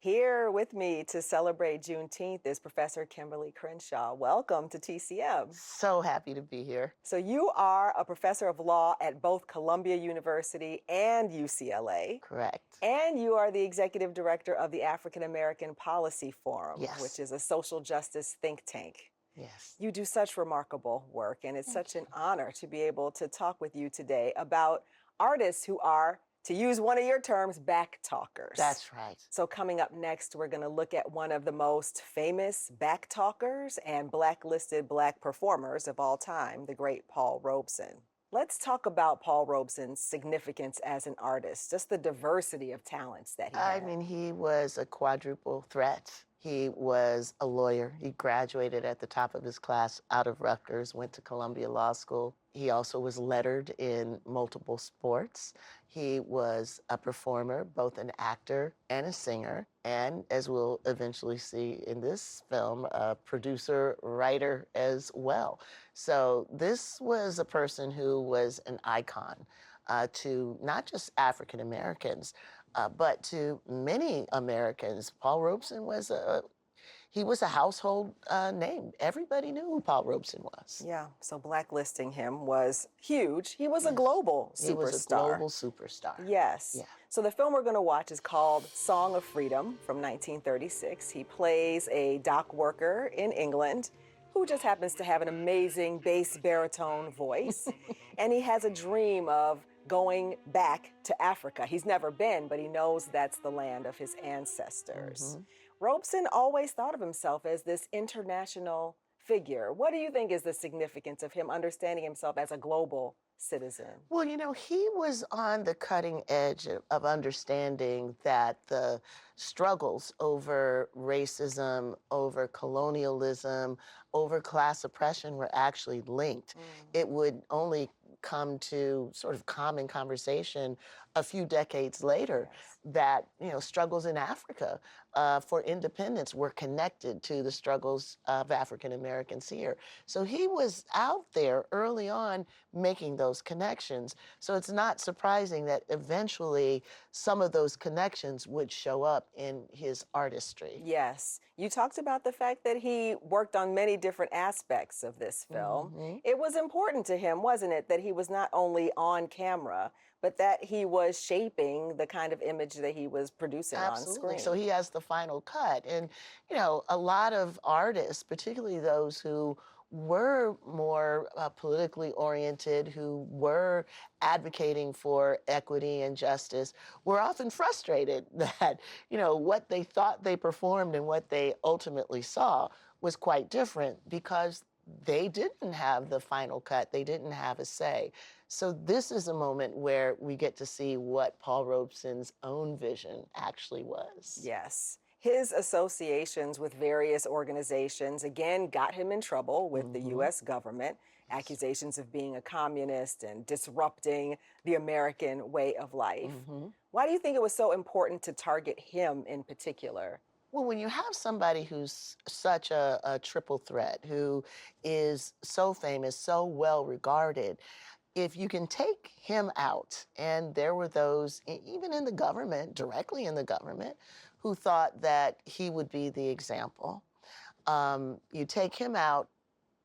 Here with me to celebrate Juneteenth is Professor Kimberly Crenshaw. Welcome to TCM. So happy to be here. So you are a professor of law at both Columbia University and UCLA. Correct. And you are the executive director of the African American Policy Forum, Yes. which is a social justice think tank. Yes. You do such remarkable work, and it's Thank such an honor to be able to talk with you today about artists who are, to use one of your terms, back talkers. That's right. So coming up next, we're going to look at one of the most famous back talkers and blacklisted Black performers of all time, the great Paul Robeson. Let's talk about Paul Robeson's significance as an artist, just the diversity of talents that he had. I mean, he was a quadruple threat. He was a lawyer. He graduated at the top of his class out of Rutgers, went to Columbia Law School. He also was lettered in multiple sports. He was a performer, both an actor and a singer, and as we'll eventually see in this film, a producer, writer as well. So this was a person who was an icon to not just African Americans, but to many Americans. Paul Robeson was he was a household name. Everybody knew who Paul Robeson was. Yeah, so blacklisting him was huge. He was a Yes. global superstar. He was a global superstar. Yes. Yeah. So the film we're going to watch is called Song of Freedom from 1936. He plays a dock worker in England who just happens to have an amazing bass baritone voice. And he has a dream of going back to Africa. He's never been, but he knows that's the land of his ancestors. Robeson always thought of himself as this international figure. What do you think is the significance of him understanding himself as a global citizen? Well, you know, he was on the cutting edge of understanding that the struggles over racism, over colonialism, over class oppression were actually linked. It would only come to sort of common conversation a few decades later that, you know, struggles in Africa for independence were connected to the struggles of African Americans here. So he was out there early on making those connections. So it's not surprising that eventually some of those connections would show up in his artistry. Yes. You talked about the fact that he worked on many different aspects of this film. It was important to him, wasn't it, that he was not only on camera, but that he was shaping the kind of image that he was producing on screen. So he has the final cut. And, you know, a lot of artists, particularly those who were more politically oriented, who were advocating for equity and justice, were often frustrated that, you know, what they thought they performed and what they ultimately saw was quite different because they didn't have the final cut. They didn't have a say. So this is a moment where we get to see what Paul Robeson's own vision actually was. Yes. His associations with various organizations, again, got him in trouble with the U.S. government, accusations of being a communist and disrupting the American way of life. Why do you think it was so important to target him in particular? Well, when you have somebody who's such a triple threat, who is so famous, so well regarded, if you can take him out, and there were those, even in the government, directly in the government, who thought that he would be the example. You take him out,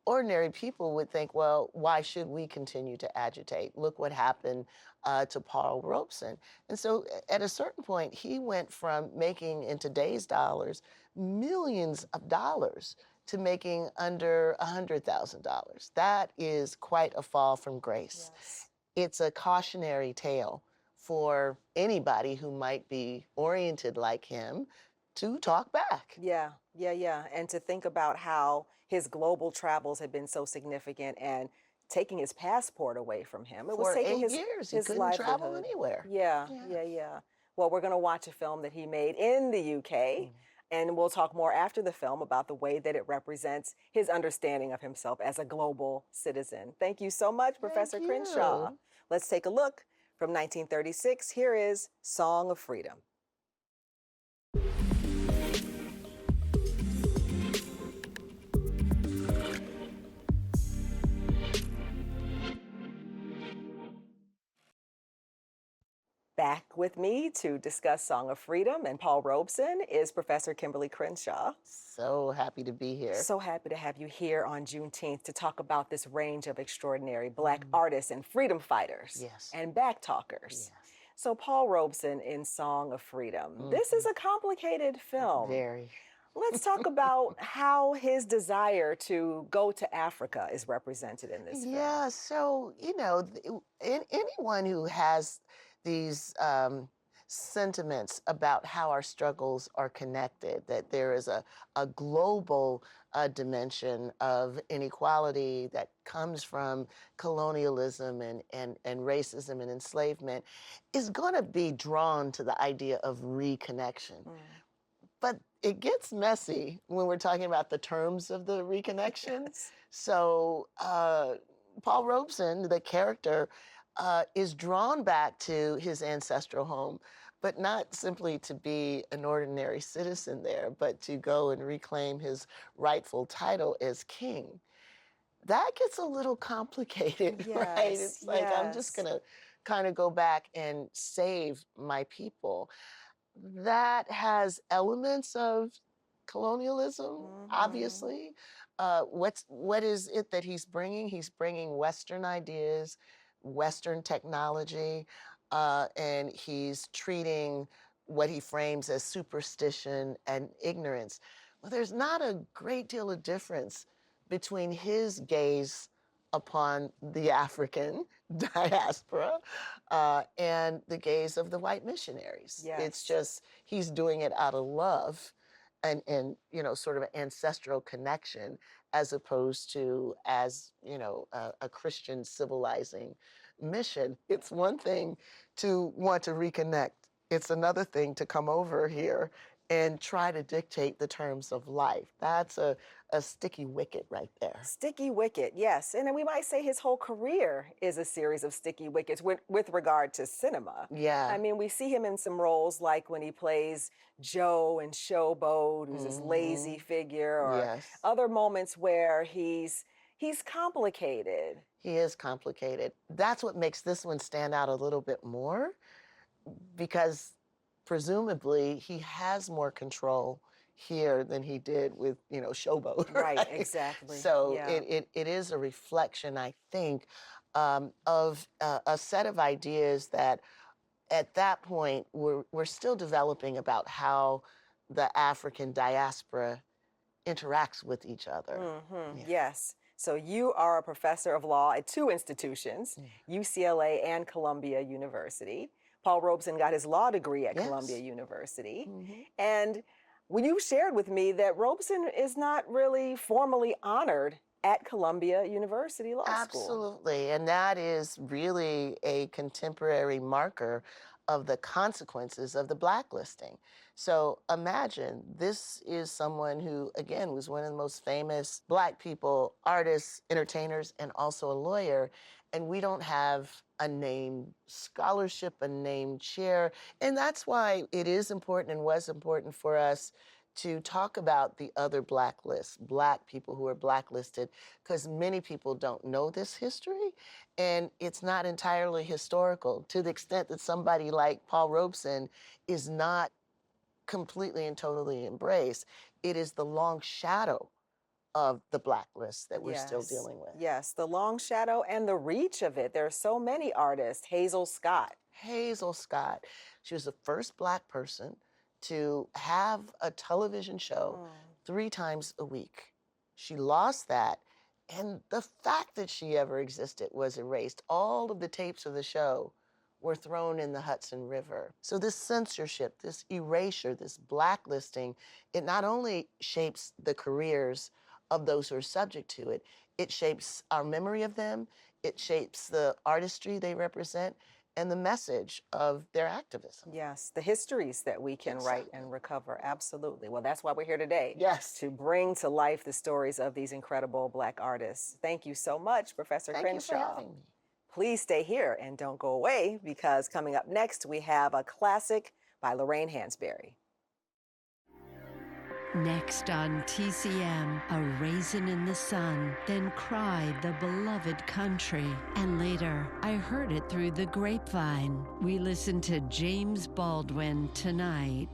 ordinary people would think, well, why should we continue to agitate? Look what happened to Paul Robeson. And so at a certain point, he went from making, in today's dollars, millions of dollars to making under $100,000. That is quite a fall from grace. Yes. It's a cautionary tale for anybody who might be oriented like him to talk back. Yeah. And to think about how his global travels had been so significant and taking his passport away from him. It was For taking 8 years, he his couldn't travel livelihood. anywhere. Yeah. Well, we're going to watch a film that he made in the UK, and we'll talk more after the film about the way that it represents his understanding of himself as a global citizen. Thank you so much, Professor Crenshaw. Let's take a look. From 1936, here is Song of Freedom. back with me to discuss Song of Freedom and Paul Robeson is Professor Kimberly Crenshaw. So happy to be here. So happy to have you here on Juneteenth to talk about this range of extraordinary Black artists and freedom fighters Yes. and back talkers. Yes. So Paul Robeson in Song of Freedom. This is a complicated film. Very. Let's talk about how his desire to go to Africa is represented in this film. Yeah, so, anyone who has these sentiments about how our struggles are connected, that there is a global dimension of inequality that comes from colonialism and racism and enslavement, is going to be drawn to the idea of reconnection. But it gets messy when we're talking about the terms of the reconnection. Yes. So Paul Robeson, the character, is drawn back to his ancestral home, but not simply to be an ordinary citizen there, but to go and reclaim his rightful title as king. That gets a little complicated, right? Yes, It's like, I'm just yes. going to kind of go back and save my people. That has elements of colonialism, obviously. What is it that he's bringing? He's bringing Western ideas, Western technology, and he's treating what he frames as superstition and ignorance. Well, there's not a great deal of difference between his gaze upon the African diaspora and the gaze of the white missionaries. Yes. It's just he's doing it out of love and sort of an ancestral connection as opposed to as, a Christian civilizing mission. It's one thing to want to reconnect. It's another thing to come over here and try to dictate the terms of life. That's a sticky wicket right there. Sticky wicket, yes. And then we might say his whole career is a series of sticky wickets with regard to cinema. Yeah. I mean, we see him in some roles like when he plays Joe in Showboat, who's this lazy figure, or Yes. other moments where he's complicated. He is complicated. That's what makes this one stand out a little bit more, because presumably he has more control here than he did with, Showboat. Right, exactly. So Yeah. it is a reflection, I think, of a set of ideas that at that point we're still developing about how the African diaspora interacts with each other. Yeah. Yes. So you are a professor of law at two institutions, UCLA and Columbia University. Paul Robeson got his law degree at Yes. Columbia University. And when you shared with me that Robeson is not really formally honored at Columbia University Law School. Absolutely. And that is really a contemporary marker of the consequences of the blacklisting. So imagine this is someone who, again, was one of the most famous Black people, artists, entertainers, and also a lawyer. And we don't have a named scholarship, a named chair. And that's why it is important and was important for us to talk about the other blacklists, Black people who are blacklisted, because many people don't know this history, and it's not entirely historical to the extent that somebody like Paul Robeson is not completely and totally embraced. It is the long shadow of the blacklist that we're still dealing with. Yes, the long shadow and the reach of it. There are so many artists. Hazel Scott. Hazel Scott, she was the first Black person to have a television show 3 times a week. She lost that, and the fact that she ever existed was erased. All of the tapes of the show were thrown in the Hudson River. So this censorship, this erasure, this blacklisting, it not only shapes the careers of those who are subject to it, it shapes our memory of them, it shapes the artistry they represent, and the message of their activism. Yes, the histories that we can write and recover. Absolutely. Well, that's why we're here today. Yes. To bring to life the stories of these incredible Black artists. Thank you so much, Professor Crenshaw. Thank you for having me. Please stay here and don't go away, because coming up next, we have a classic by Lorraine Hansberry. Next on TCM, A Raisin in the Sun, then Cried the Beloved Country, and later, I Heard It Through the Grapevine. We listen to James Baldwin tonight.